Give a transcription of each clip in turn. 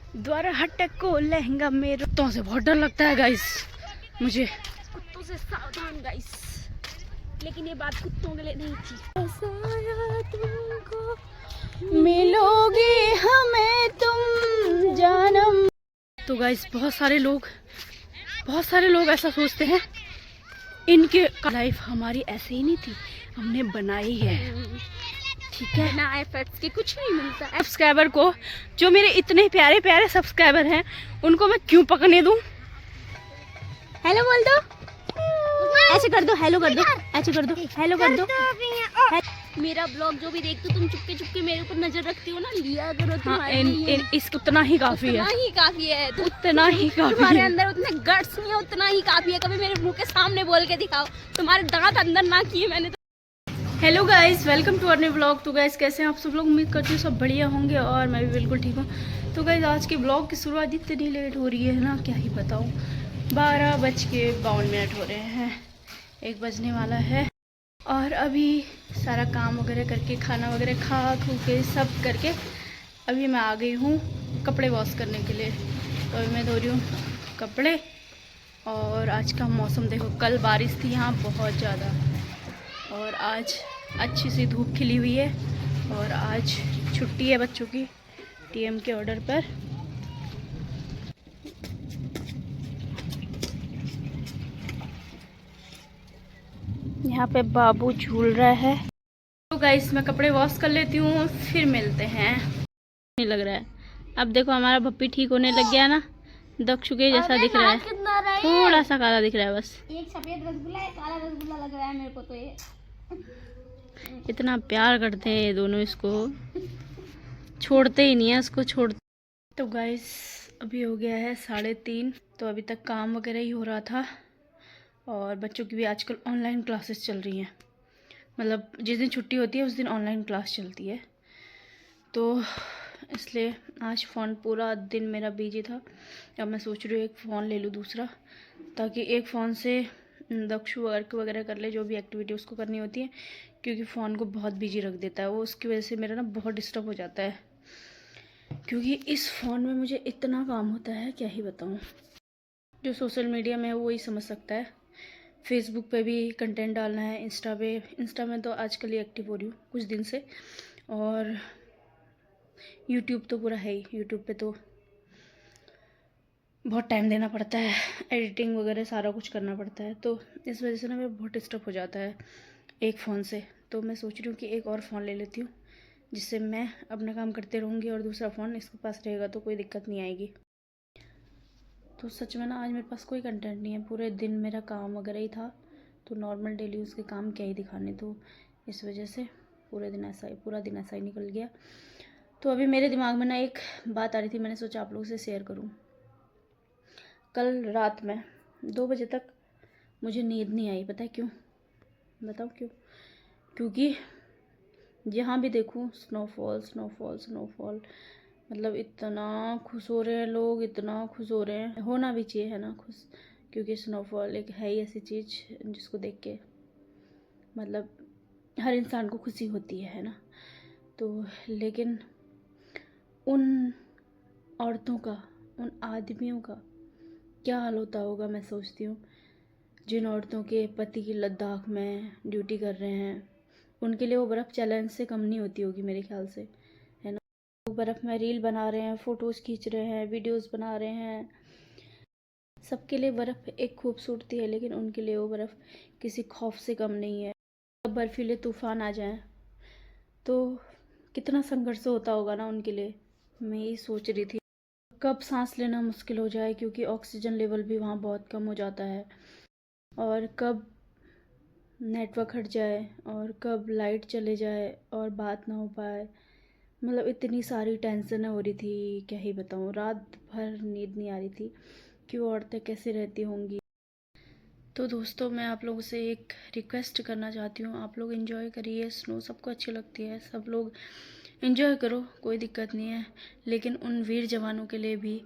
द्वारा हटक को लहंगा में कुत्तों से बहुत डर लगता है गाइस मुझे, कुत्तों से सावधान गाइस। लेकिन ये बात कुत्तों के लिए नहीं थी। तुमको मिलोगे हमें तुम जानम। तो गाइस बहुत सारे लोग ऐसा सोचते हैं इनके लाइफ हमारी ऐसे ही नहीं थी, हमने बनाई है, ठीक है ना। एफर्ट्स के कुछ नहीं मिलता। सब्सक्राइबर को, जो मेरे इतने प्यारे प्यारे सब्सक्राइबर हैं, उनको मैं क्यों पकड़ने दूं। हेलो बोल दो, ऐसे कर दो, हेलो कर दो, ऐसे कर दो, हेलो कर दो। मेरा ब्लॉग जो भी देखते हो तुम चुपके चुपके मेरे ऊपर नजर रखती हो ना, लिया करो। इसको उतना ही काफी है, उतना ही काफी है, उतना ही काफी। तुम्हारे अंदर उतने गट्स नहीं है, उतना ही काफी है। कभी मेरे मुंह के सामने बोल के दिखाओ, तुम्हारे दांत अंदर ना किए मैंने तो। Hello guys, welcome to our new blog. तो गाइस कैसे हैं आप सब लोग, उम्मीद करती हूँ सब बढ़िया होंगे और मैं भी बिल्कुल ठीक हूँ। तो गाइस आज के ब्लॉग की शुरुआत इतनी लेट हो रही है ना, क्या ही बताऊँ। 12:52 हो रहे हैं, 1 बजने वाला है। और अभी सारा काम वगैरह करके, खाना वगैरह खा खू के सब करके अभी मैं आ गई हूँ कपड़े वॉश करने के लिए। तो अभी मैं धो रही हूँ कपड़े। और आज का मौसम देखो, कल बारिश थी यहाँ बहुत ज़्यादा, और आज अच्छी सी धूप खिली हुई है। और आज छुट्टी है बच्चों की टीएम के ऑर्डर पर। यहाँ पे बाबू झूल रहा है। तो गाइस मैं कपड़े वॉश कर लेती हूँ, फिर मिलते हैं। नहीं लग रहा है, अब देखो हमारा पप्पी ठीक होने लग गया ना, दक्षु के जैसा दिख रहा है, थोड़ा सा काला दिख रहा है बस। एक सफेद रसगुल्ला, एक काला रसगुल्ला लग रहा है मेरे को तो। ये इतना प्यार करते हैं ये दोनों, इसको छोड़ते ही नहीं है, इसको छोड़ते। तो गाइस अभी हो गया है 3:30, तो अभी तक काम वगैरह ही हो रहा था। और बच्चों की भी आजकल ऑनलाइन क्लासेस चल रही हैं, मतलब जिस दिन छुट्टी होती है उस दिन ऑनलाइन क्लास चलती है। तो इसलिए आज फ़ोन पूरा दिन मेरा बिजी था। अब मैं सोच रही हूँ एक फ़ोन ले लूँ दूसरा, ताकि एक फ़ोन से दक्षु वर्क वगैरह कर ले, जो भी एक्टिविटी उसको करनी होती है, क्योंकि फ़ोन को बहुत बिजी रख देता है वो। उसकी वजह से मेरा ना बहुत डिस्टर्ब हो जाता है, क्योंकि इस फ़ोन में मुझे इतना काम होता है क्या ही बताऊँ। जो सोशल मीडिया में है वो ही समझ सकता है। फेसबुक पे भी कंटेंट डालना है, इंस्टा में तो आजकल ही एक्टिव हो रही हूँ कुछ दिन से। और यूट्यूब तो पूरा है ही, यूट्यूब पे तो बहुत टाइम देना पड़ता है, एडिटिंग वगैरह सारा कुछ करना पड़ता है। तो इस वजह से ना मेरा बहुत डिस्टर्ब हो जाता है एक फ़ोन से। तो मैं सोच रही हूँ कि एक और फ़ोन ले लेती हूँ, जिससे मैं अपना काम करते रहूँगी और दूसरा फ़ोन इसके पास रहेगा, तो कोई दिक्कत नहीं आएगी। तो सच में ना आज मेरे पास कोई कंटेंट नहीं है, पूरे दिन मेरा काम वगैरह ही था। तो नॉर्मल डेली उसके काम क्या ही दिखाने, तो इस वजह से पूरा दिन ऐसा ही निकल गया। तो अभी मेरे दिमाग में ना एक बात आ रही थी, मैंने सोचा आप लोगों से शेयर करूं। कल रात में 2 बजे तक मुझे नींद नहीं आई, पता है क्यों? बताओ क्यों? क्योंकि जहाँ भी देखूं स्नोफॉल स्नोफॉल स्नोफॉल, मतलब इतना खुश हो रहे हैं लोग, इतना खुश हो रहे हैं। होना भी चाहिए है ना खुश, क्योंकि स्नोफॉल एक है ही ऐसी चीज़ जिसको देख के मतलब हर इंसान को खुशी होती है ना। तो लेकिन उन औरतों का, उन आदमियों का क्या हाल होता होगा, मैं सोचती हूँ। जिन औरतों के पति की लद्दाख में ड्यूटी कर रहे हैं, उनके लिए वो बर्फ़ चैलेंज से कम नहीं होती होगी मेरे ख्याल से, है ना। वो बर्फ़ में रील बना रहे हैं, फ़ोटोज़ खींच रहे हैं, वीडियोज़ बना रहे हैं। सबके लिए बर्फ़ एक खूबसूरती है, लेकिन उनके लिए वो बर्फ़ किसी खौफ से कम नहीं है। जब बर्फीले तूफ़ान आ जाएं तो कितना संघर्ष होता होगा ना उनके लिए। मैं यही सोच रही थी, कब सांस लेना मुश्किल हो जाए, क्योंकि ऑक्सीजन लेवल भी वहाँ बहुत कम हो जाता है। और कब नेटवर्क हट जाए, और कब लाइट चले जाए और बात ना हो पाए, मतलब इतनी सारी टेंशनें हो रही थी, क्या ही बताऊँ। रात भर नींद नहीं आ रही थी कि वो औरतें कैसे रहती होंगी। तो दोस्तों मैं आप लोगों से एक रिक्वेस्ट करना चाहती हूँ, आप लोग एंजॉय करिए, स्नो सबको अच्छी लगती है, सब लोग एंजॉय करो, कोई दिक्कत नहीं है। लेकिन उन वीर जवानों के लिए भी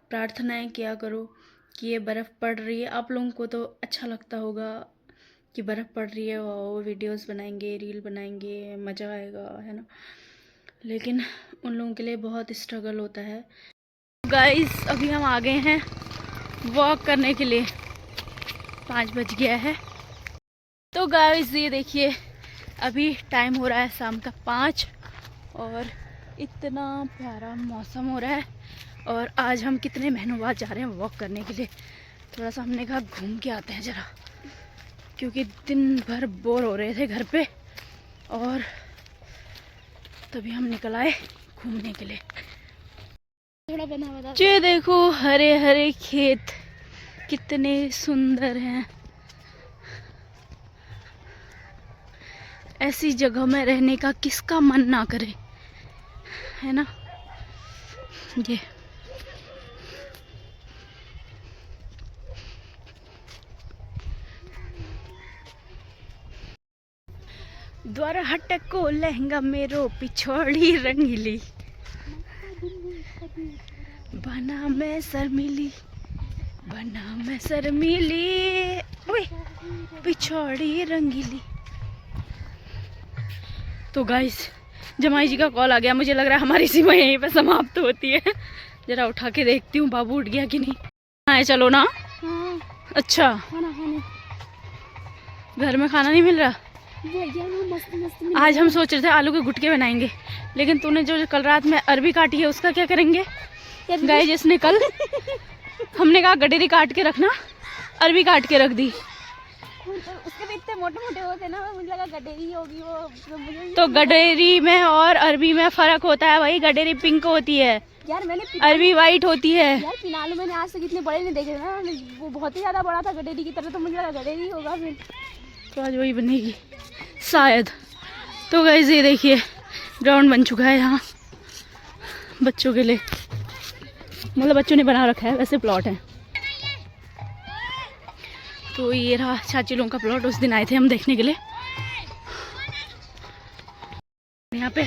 प्रार्थनाएं किया करो कि ये बर्फ़ पड़ रही है, आप लोगों को तो अच्छा लगता होगा कि बर्फ़ पड़ रही है, वो वीडियोस बनाएंगे, रील बनाएंगे, मज़ा आएगा, है ना। लेकिन उन लोगों के लिए बहुत स्ट्रगल होता है। गाइस अभी हम आ गए हैं वॉक करने के लिए, 5 बज गया है। तो गाइस ये देखिए अभी टाइम हो रहा है शाम का 5 और इतना प्यारा मौसम हो रहा है। और आज हम कितने महीनों बाद जा रहे हैं वॉक करने के लिए। थोड़ा सा हमने कहा घूम के आते हैं ज़रा, क्योंकि दिन भर बोर हो रहे थे घर पे और तभी हम निकल आए घूमने के लिए। थोड़ा बना ये देखो हरे हरे खेत कितने सुंदर हैं। ऐसी जगह में रहने का किसका मन ना करे, है ना। ये द्वारा हटको लहंगा मेरो पिछोड़ी रंगीली, बना मैं शर्मीली, बना मैं शर्मीली, पिछोड़ी रंगीली। तो गाइस जमाई जी का कॉल आ गया, मुझे लग रहा है हमारी सीमा यहीं पे समाप्त होती है। जरा उठा के देखती हूँ बाबू उठ गया कि नहीं। हाँ चलो ना। हाँ। अच्छा खाना घर में खाना नहीं मिल रहा। मस्त आज हम सोच रहे थे आलू के गुटके बनाएंगे, लेकिन तूने जो कल रात में अरबी काटी है उसका क्या करेंगे। गाय जिसने कल हमने कहा गडेरी काट के रखना, अरबी काट के रख दी। उसके भी इतने मोटे मोटे होते ना, मुझे लगा गडेरी होगी वो। तो गडेरी में और अरबी में फर्क होता है भाई। गडेरी पिंक होती है यार, मैंने अरबी वाइट होती है यार। पिनालू मैंने आज तक इतने बड़े नहीं देखे ना, वो बहुत ही ज्यादा बड़ा था गडेरी की तरह, तो मुझे लगा गडेरी होगा फिर। तो आज वही बनेगी शायद। तो गाइस ये देखिए ग्राउंड बन चुका है यहाँ बच्चों के लिए, मतलब बच्चों ने बना रखा है, वैसे प्लॉट है। तो ये रहा चाची लोगों का प्लॉट, उस दिन आए थे हम देखने के लिए। यहाँ पे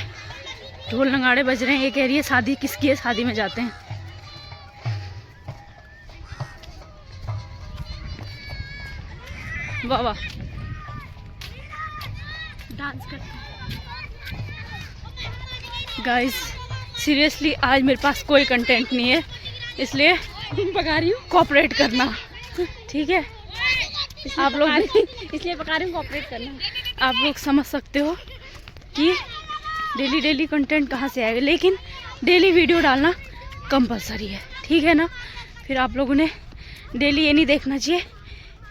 ढोल नगाड़े बज रहे हैं। ये कह रही है शादी किसकी है, शादी में जाते हैं। वाह वाह डांस करते हैं। गाइस सीरियसली आज मेरे पास कोई कंटेंट नहीं है, इसलिए पका रही हूँ, कोऑपरेट करना ठीक है। आप लोग इसलिए पका रही हूँ, कोऑपरेट करना। आप लोग समझ सकते हो कि डेली कंटेंट कहाँ से आएगा, लेकिन डेली वीडियो डालना कंपलसरी है, ठीक है ना। फिर आप लोगों ने डेली ये नहीं देखना चाहिए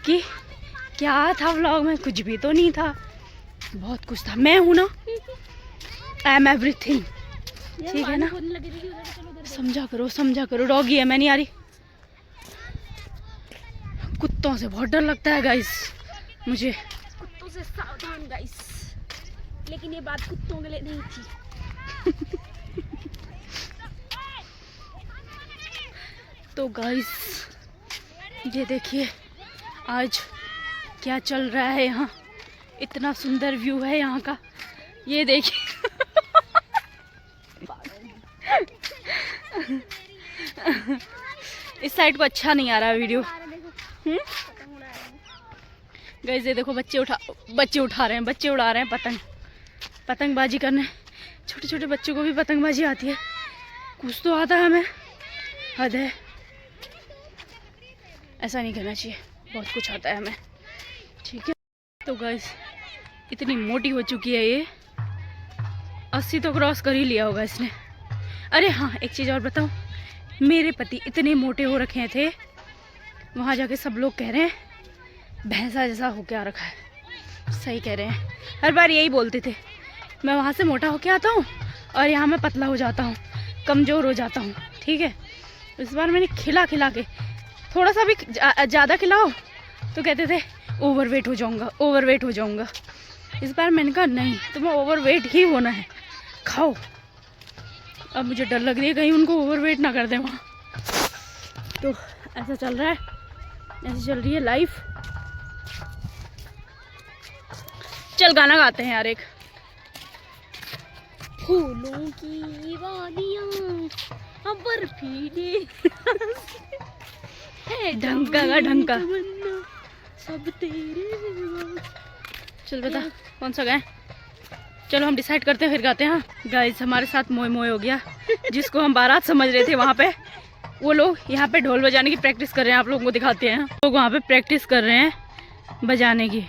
कि क्या था व्लॉग में, कुछ भी तो नहीं था, बहुत कुछ था। मैं हूँ ना, आई एम एवरीथिंग, ठीक है ना। समझा करो डॉगी है, मैं नहीं आ रही। कुत्तों से बहुत डर लगता है गाइस मुझे, कुत्तों से सावधान गाइस। लेकिन ये बात कुत्तों के लिए नहीं थी। तो गाइस ये देखिए आज क्या चल रहा है यहाँ, इतना सुंदर व्यू है यहाँ का, ये देखिए। इस साइड को अच्छा नहीं आ रहा वीडियो। गाइस ये देखो बच्चे उठा रहे हैं, बच्चे उड़ा रहे हैं पतंगबाजी करने। छोटे छोटे बच्चों को भी पतंगबाजी आती है, कुछ तो आता है हमें, हद है। ऐसा नहीं करना चाहिए, बहुत कुछ आता है हमें, ठीक है। तो गाइस इतनी मोटी हो चुकी है ये, 80 तो क्रॉस कर ही लिया होगा इसने। अरे हाँ एक चीज़ और बताऊँ, मेरे पति इतने मोटे हो रखे थे, वहाँ जाके सब लोग कह रहे हैं भैंसा जैसा हो के आ रखा है। सही कह रहे हैं, हर बार यही बोलते थे। मैं वहाँ से मोटा होके आता हूँ और यहाँ मैं पतला हो जाता हूँ, कमज़ोर हो जाता हूँ, ठीक है। इस बार मैंने खिला के थोड़ा सा भी ज़्यादा खिलाओ तो कहते थे ओवरवेट हो जाऊँगा। इस बार मैंने कहा नहीं, तुम्हें ओवरवेट ही होना है, खाओ। अब मुझे डर लग रही है कहीं उनको ओवरवेट ना कर दें वहाँ। तो ऐसा चल रहा है, ऐसी चल रही है लाइफ। चल गाना गाते हैं यार एक। फूलों की वादियाँ बर्फीली ढंका सब तेरे। चल बता कौन सा गाएं। चलो हम डिसाइड करते हैं फिर गाते हैं। हाँ गाइस हमारे साथ मोए हो गया, जिसको हम बारात समझ रहे थे वहाँ पे वो लोग यहाँ पे ढोल बजाने की प्रैक्टिस कर रहे हैं, आप लोगों को दिखाते हैं। लोग वहाँ पे प्रैक्टिस कर रहे हैं बजाने की।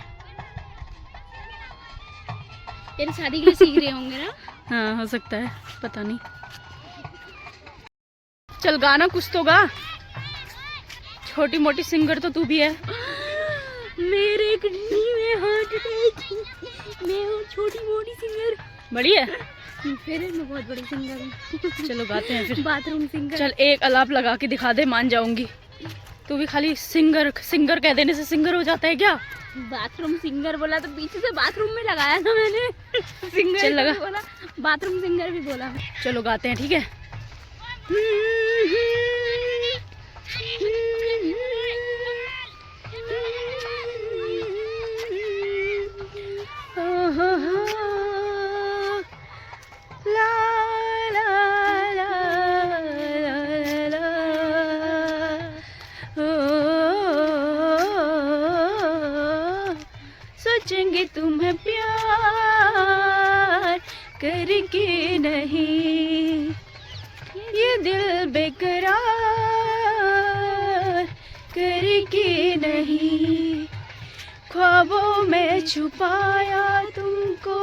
तेरी शादी के लिए सीख रहे होंगे ना? हाँ हो सकता है, पता नहीं। चल गाना कुछ तो गा, छोटी मोटी सिंगर तो तू भी है। मेरे किडनी में हार्ट अटैक, मैं हूँ छोटी मोटी सिंगर। बड़ी है फिर मैं बहुत बड़ी सिंगर हूँ। चलो गाते हैं फिर। Bathroom singer. चल एक अलाप लगा के दिखा दे, मान जाऊंगी। तू भी खाली सिंगर सिंगर कह देने से सिंगर हो जाता है क्या? बाथरूम सिंगर बोला तो पीछे से बाथरूम में लगाया था मैंने। सिंगर चल लगा, बोला बाथरूम सिंगर भी बोला। चलो गाते हैं, ठीक है। सोचेंगे तुम्हें प्यार करके नहीं, ये दिल बेकरार करके नहीं, ख्वाबों में छुपाया तुमको,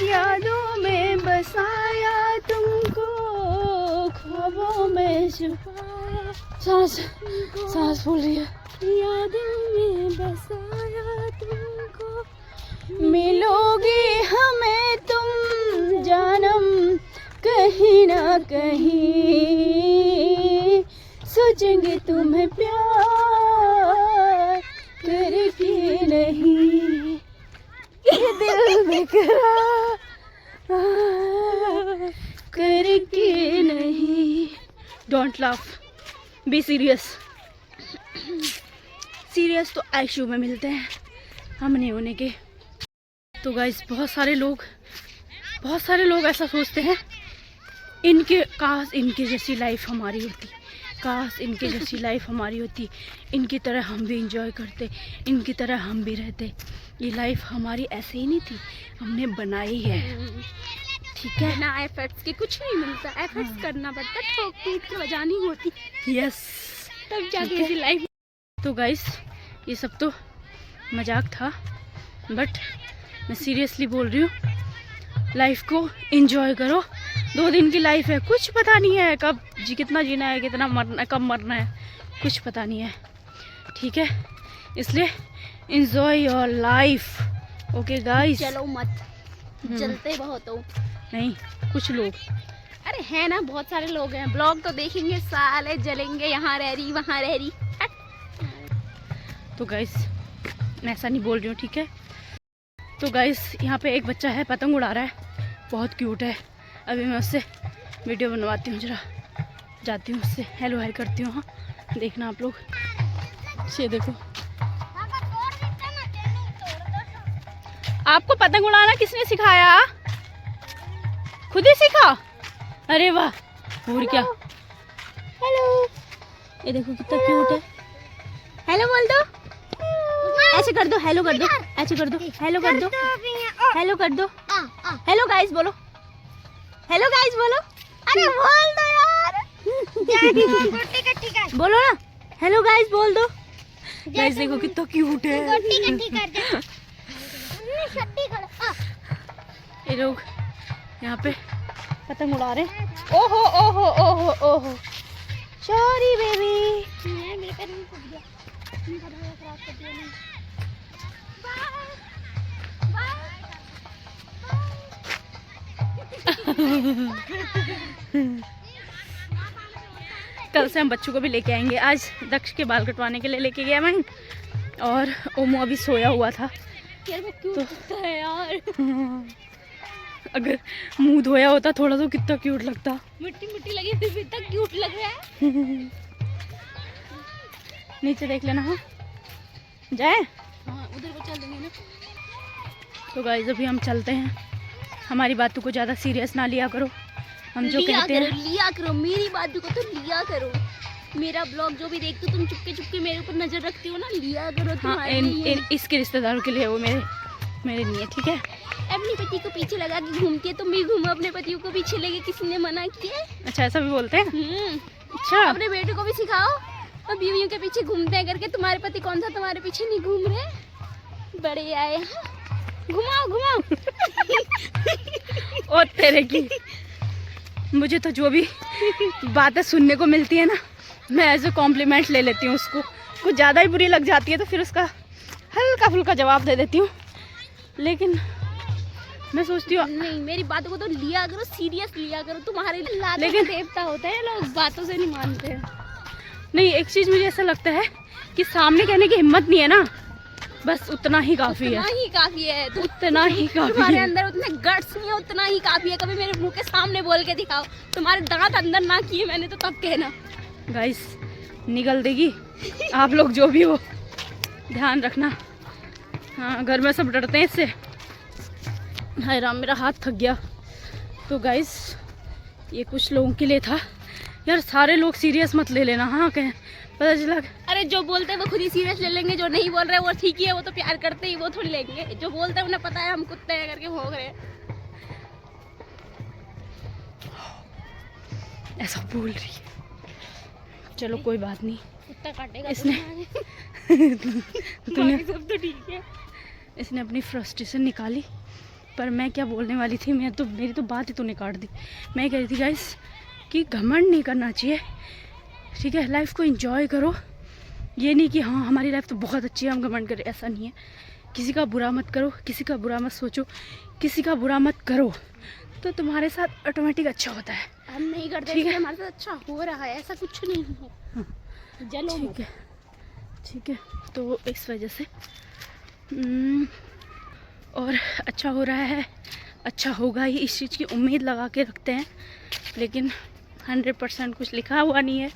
यादों में बसाया तुमको, ख्वाबों में छुपाया। सांस फूल रही है। यादों में बसाया तुमको, मिलोगे हमें तुम जानम कहीं ना कहीं, सोचेंगे तुम्हें प्यार करके नहीं, ये दिल बेकरार करके नहीं। Don't laugh, be serious. Serious तो आईसीयू में मिलते हैं, हम नहीं होने के। तो गाइस बहुत सारे लोग ऐसा सोचते हैं, काश इनके जैसी लाइफ हमारी होती, काश इनके जैसी लाइफ हमारी होती, इनकी तरह हम भी इंजॉय करते, इनकी तरह हम भी रहते। ये लाइफ हमारी ऐसे ही नहीं थी, हमने बनाई है, ठीक है ना। एफर्ट्स के कुछ नहीं मिलता, एफर्ट्स करना पड़ता, ठोक पीट के बजानी होती, यस, तब जाके ऐसी लाइफ। तो गाइस ये सब तो मजाक था, बट मैं सीरियसली बोल रही हूँ, लाइफ को एंजॉय करो। 2 दिन की लाइफ है, कुछ पता नहीं है कब कितना जीना है, कितना मरना है, कब मरना है, कुछ पता नहीं है, ठीक है। इसलिए enjoy your life, okay guys. चलो मत, जलते बहुत हो। नहीं, कुछ लोग, अरे है ना, बहुत सारे लोग हैं, ब्लॉग तो देखेंगे साले, जलेंगे, यहाँ रह रही वहाँ रह रही। तो गाइस मैं ऐसा नहीं बोल रही हूँ, ठीक है। तो गाइस यहाँ पे एक बच्चा है, पतंग उड़ा रहा है, बहुत क्यूट है। अभी मैं उससे वीडियो बनवाती हूँ, जरा जाती हूँ उससे हेलो हाय करती हूँ। हाँ देखना आप लोग, ये देखो। आपको पतंग उड़ाना किसने सिखाया? खुद ही सीखा? अरे वाह, और क्या। हेलो, ये देखो कितना क्यूट है। हेलो बोल दो, ऐसे कर दो, हेलो कर दो, ऐसे कर दो, हेलो कर दो, हेलो कर दो, हेलो गाइस बोलो, हेलो गाइस बोलो। अरे बोल दो यार, बोलो ना, हेलो गाइस बोल दो। गाइस देखो कितना क्यूट है। ये लोग यहाँ पे पतंग उड़ा रहे हैं। ओहो ओहो ओहो ओहो, सॉरी बेबी। कल से हम बच्चों को भी लेके आएंगे। आज दक्ष के बाल कटवाने के लिए लेके गया मैं, और ओमो अभी सोया हुआ था। यार वो क्यूट लगता है यार। अगर मुंह धोया होता थोड़ा तो कितना क्यूट लगता। मिट्टी मिट्टी लगी फिर भी इतना क्यूट लग रहा है। नीचे देख लेना। हाँ जाए, हाँ उधर को चल देंगे ना। तो गाइस अभी हम चलते हैं। हमारी बातों को ज़्यादा सीरियस ना लिया करो। हम जो कहते हैं लिया करो, मेरी बातों को तो लिया करो। मेरा ब्लॉग जो भी देखते हो तुम चुपके चुपके मेरे ऊपर नजर रखती हो ना, लिया करो। हाँ, इसके रिश्तेदारों के लिए वो मेरे नहीं है, ठीक है। अपने पति को पीछे लगा के घूमती है, तुम भी घूमो अपने पति को पीछे लेके, किसी ने मना किया है? अच्छा ऐसा भी बोलते हैं। अच्छा, अपने बेटे को भी सिखाओ और बीवियों के पीछे घूमते हैं करके। तुम्हारे पति कौन सा तुम्हारे पीछे नहीं घूम रहे? बड़े आए, घुमाओ घुमाओ। और तेरे की मुझे तो जो भी बातें सुनने को मिलती है ना, मैं एज ए कॉम्प्लीमेंट ले लेती हूँ उसको। कुछ ज़्यादा ही बुरी लग जाती है तो फिर उसका हल्का फुल्का जवाब दे देती हूँ। लेकिन मैं सोचती हूँ नहीं, मेरी बातों को तो लिया करो, सीरियस लिया करो। तुम्हारे लेकिन लेकिन देवता होते हैं लोग, बातों से नहीं मानते हैं। नहीं, एक चीज़ मुझे ऐसा लगता है कि सामने कहने की हिम्मत नहीं है ना, बस उतना ही काफ़ी है। उतना ही काफी है। उतना ही काफ़ी तुम्हारे है। अंदर उतने गट्स नहीं है, उतना ही काफी है। कभी मेरे मुंह के सामने बोल के दिखाओ। तुम्हारे दांत अंदर ना किए मैंने तो तब कहना। गाइस निकल देगी, आप लोग जो भी हो ध्यान रखना। हाँ, घर में सब डरते हैं इससे। हाय राम, मेरा हाथ थक गया। तो गाइस ये कुछ लोगों के लिए था यार, सारे लोग सीरियस मत ले लेना। हाँ, कहें पता चला। अरे जो बोलते हैं वो खुद ही सीरियस ले लेंगे, जो नहीं बोल रहे वो ठीक ही है, वो तो प्यार करते ही, वो थोड़ी लेंगे। जो बोलते हैं उन्हें पता है हम कुत्ते हैं करके भौंक रहे हैं। ऐसा बोल रही है, चलो कोई बात नहीं। कुत्ता काटेगा इसने तूने सब तो ठीक है। इसने अपनी फ्रस्ट्रेशन निकाली, पर मैं क्या बोलने वाली थी, मेरी तो बात ही तूने काट दी। मैं कह रही थी गाइस कि घमंड नहीं करना चाहिए, ठीक है। लाइफ को एंजॉय करो। ये नहीं कि हाँ हमारी लाइफ तो बहुत अच्छी है हम घमंड करें, ऐसा नहीं है। किसी का बुरा मत करो, किसी का बुरा मत सोचो, किसी का बुरा मत करो, तो तुम्हारे साथ ऑटोमेटिक अच्छा होता है। हम नहीं करते, ठीक है, हमारे साथ अच्छा हो रहा है, ऐसा कुछ नहीं है। हाँ, जलो ठीक है, ठीक है। तो इस वजह से और अच्छा हो रहा है, अच्छा होगा ही, इस चीज़ की उम्मीद लगा के रखते हैं। लेकिन 100% कुछ लिखा हुआ नहीं है,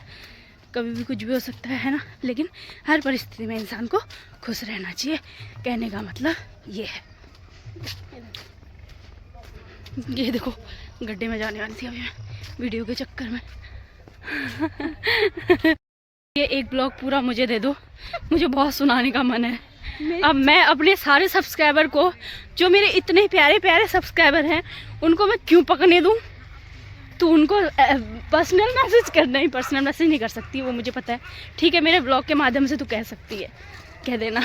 कभी भी कुछ भी हो सकता है ना। लेकिन हर परिस्थिति में इंसान को खुश रहना चाहिए, कहने का मतलब ये है। ये देखो गड्ढे में जाने वाली थी अभी मैं वीडियो के चक्कर में। ये एक ब्लॉग पूरा मुझे दे दो, मुझे बहुत सुनाने का मन है। अब मैं अपने सारे सब्सक्राइबर को, जो मेरे इतने प्यारे प्यारे सब्सक्राइबर हैं, उनको मैं क्यों पकड़ने दूँ? तो उनको पर्सनल मैसेज करना ही, पर्सनल मैसेज नहीं कर सकती, वो मुझे पता है। ठीक है, मेरे ब्लॉग के माध्यम से तू कह सकती है, कह देना।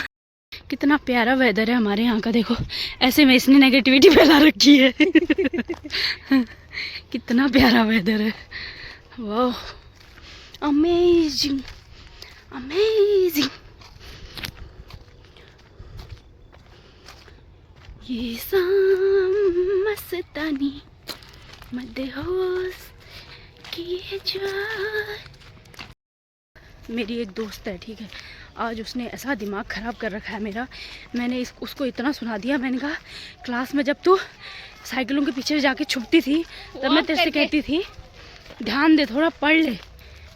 कितना प्यारा वेदर है हमारे यहाँ का, देखो ऐसे में इसने नेगेटिविटी फैला रखी है। कितना प्यारा वेदर है, वाह, अमेजिंग अमेजिंग। ये शाम मस्तानी मदहोश किए जाए। मेरी एक दोस्त है, ठीक है, आज उसने ऐसा दिमाग ख़राब कर रखा है मेरा। मैंने उसको इतना सुना दिया। मैंने कहा क्लास में जब तू साइकिलों के पीछे जाके छुपती थी तब मैं तेरे से कहती थी ध्यान दे, थोड़ा पढ़ ले,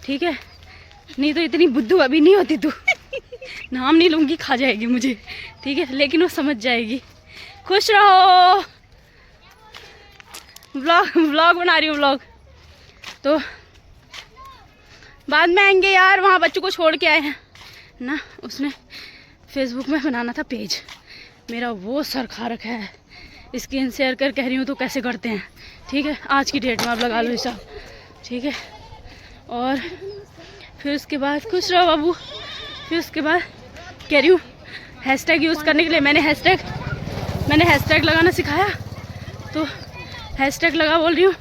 ठीक है, नहीं तो इतनी बुद्धू अभी नहीं होती तू। नाम नहीं लूँगी, खा जाएगी मुझे, ठीक है, लेकिन वो समझ जाएगी। खुश रहो। व्लॉग बना रही हूँ, व्लॉग तो बाद में आएंगे यार। वहाँ बच्चों को छोड़ के आए हैं ना, उसने फेसबुक में बनाना था पेज, मेरा वो सर खा रखा है। स्क्रीन शेयर कर कह रही हूँ तो कैसे करते हैं, ठीक है, आज की डेट में आप लगा लो हिसाब, ठीक है। और फिर उसके बाद खुश रहो बाबू। फिर उसके बाद कह रही हूँ हैशटैग यूज़ करने के लिए मैंने हैशटैग लगाना सिखाया, तो हैशटैग लगा बोल रही हूँ,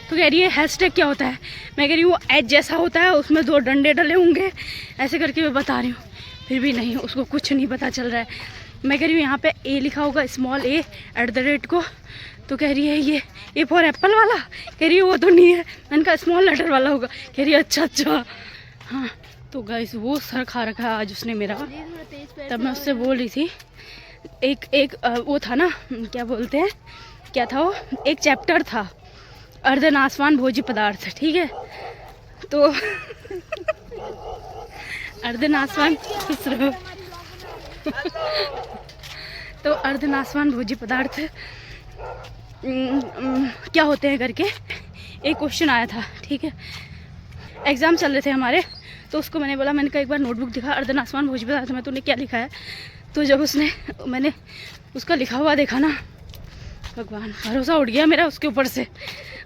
तो कह रही है हैशटैग क्या होता है। मैं कह रही हूँ एच जैसा होता है, उसमें 2 डंडे डले होंगे, ऐसे करके मैं बता रही हूँ। फिर भी नहीं, उसको कुछ नहीं पता चल रहा है। मैं कह रही हूँ यहाँ पे ए लिखा होगा, स्मॉल ए @ को, तो कह रही है ये ए फॉर एप्पल वाला, कह रही है वो तो नहीं है, मैंने कहा स्मॉल लेटर वाला होगा, कह रही है अच्छा। हाँ, तो गाइस वो सर खा रखा है आज उसने मेरा। तब मैं उससे बोल रही थी, एक वो था ना, क्या बोलते हैं, क्या था वो, एक चैप्टर था अर्धनासवान भोज्य पदार्थ, ठीक है, तो अर्धनासवान तो अर्धनासवान भोज्य पदार्थ क्या होते हैं करके एक क्वेश्चन आया था, ठीक है, एग्ज़ाम चल रहे थे हमारे। तो उसको मैंने बोला, मैंने कहा एक बार नोटबुक दिखा, अर्धनासवान भोज्य पदार्थ में तूने क्या लिखा है। तो जब मैंने उसका लिखा हुआ देखा ना, भगवान, भरोसा उड़ गया मेरा उसके ऊपर से।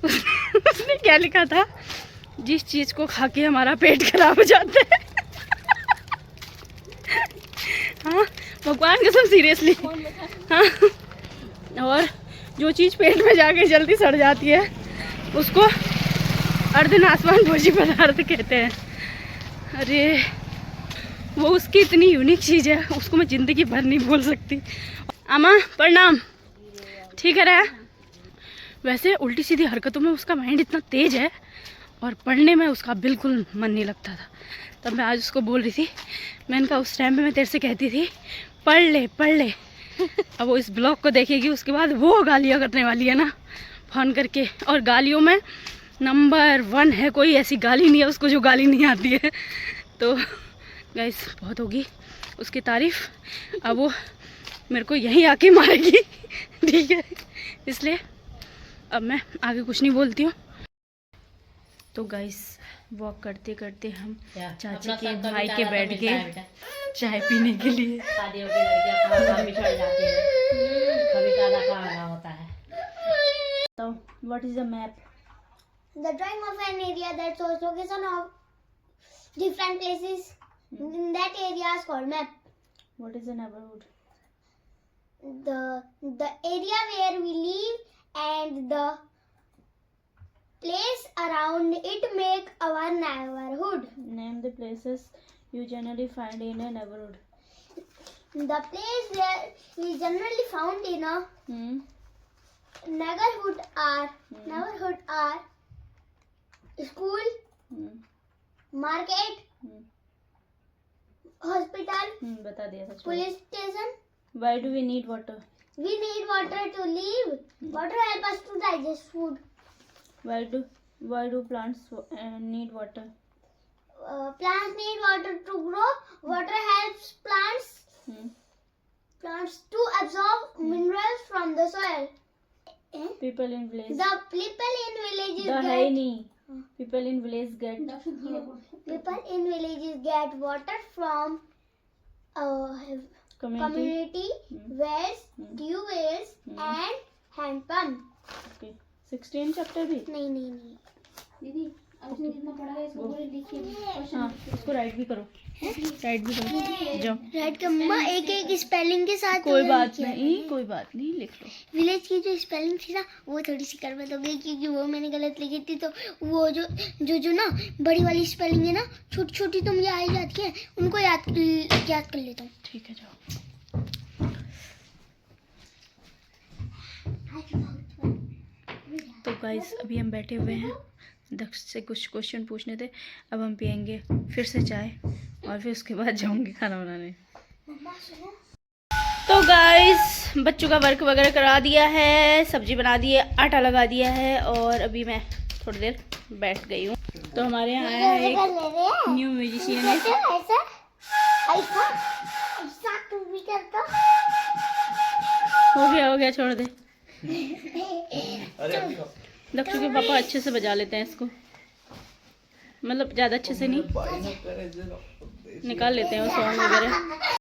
उसने क्या लिखा था, जिस चीज़ को खा के हमारा पेट खराब हो जाता है। हाँ भगवान कसम सीरियसली। हाँ, और जो चीज़ पेट में जाके जल्दी सड़ जाती है उसको अर्धनासवान भोजी पदार्थ कहते हैं। अरे वो उसकी इतनी यूनिक चीज़ है, उसको मैं ज़िंदगी भर नहीं भूल सकती। अम्मा प्रणाम। ठीक है रहा। वैसे उल्टी सीधी हरकतों में उसका माइंड इतना तेज है और पढ़ने में उसका बिल्कुल मन नहीं लगता था। तब मैं आज उसको बोल रही थी, मैंने कहा उस टाइम पे मैं तेरे से कहती थी पढ़ ले पढ़ ले। अब वो इस ब्लॉग को देखेगी, उसके बाद वो गालियाँ करने वाली है ना फ़ोन करके। और गालियों में नंबर 1 है, कोई ऐसी गाली नहीं है उसको जो गाली नहीं आती है। तो गाइस बहुत होगी उसकी तारीफ़, अब वो मेरे को यहीं आके मारेगी। ठीक है, इसलिए अब मैं आगे कुछ नहीं बोलती हूँ। तो गाइस वॉक करते करते हम चाची के भाई के बैठ गए चाय पीने के लिए। तो what is the map? The drawing of an area that shows location of different places in that area is called map. What is a neighborhood? The area where we live and the place around it make our neighborhood. Name the places you generally find in a neighborhood. The place where we generally found in a neighborhood are school, market, hospital, बता दिया था। police station. Why do we need water? We need water to live. Water help us to digest food. Why do plants need water? Plants need water to grow. Water helps plants to absorb minerals from the soil. People in village. The people in villages People in village get water from community wells, tube-wells and hand pump. Okay. 16 chapter भी नहीं दीदी अब उसने जितना पढ़ा है इसको पूरे लिखिए। हाँ उसको राइट भी करो, राइट भी करो। जाओ राइट का मम्मा एक स्पेलिंग के साथ कोई बात नहीं लिख लो। विलेज की जो स्पेलिंग थी ना वो थोड़ी सी कर दोगे क्योंकि वो मैंने गलत लिखी थी। तो वो जो ना बड़ी वाली स्पेलिंग है ना छोटी छोटी तो मुझे आ ही जाती है, उनको याद कर लेता हूँ। ठीक है जाओ। तो गाइस अभी हम बैठे हुए हैं, दक्ष से कुछ क्वेश्चन पूछने थे। अब हम पियेंगे फिर से चाय और फिर उसके बाद जाऊंगी खाना बनाने। तो गाइस बच्चों का वर्क वगैरह करा दिया है, सब्जी बना दी है, आटा लगा दिया है और अभी मैं थोड़ी देर बैठ गई हूँ। तो हमारे यहाँ आया है एक न्यू म्यूजिशियन है। हो गया छोड़ दे। दक्षु के पापा अच्छे से बजा लेते हैं इसको, मतलब ज़्यादा अच्छे से नहीं, निकाल लेते हैं वो सॉन्ग वगैरह।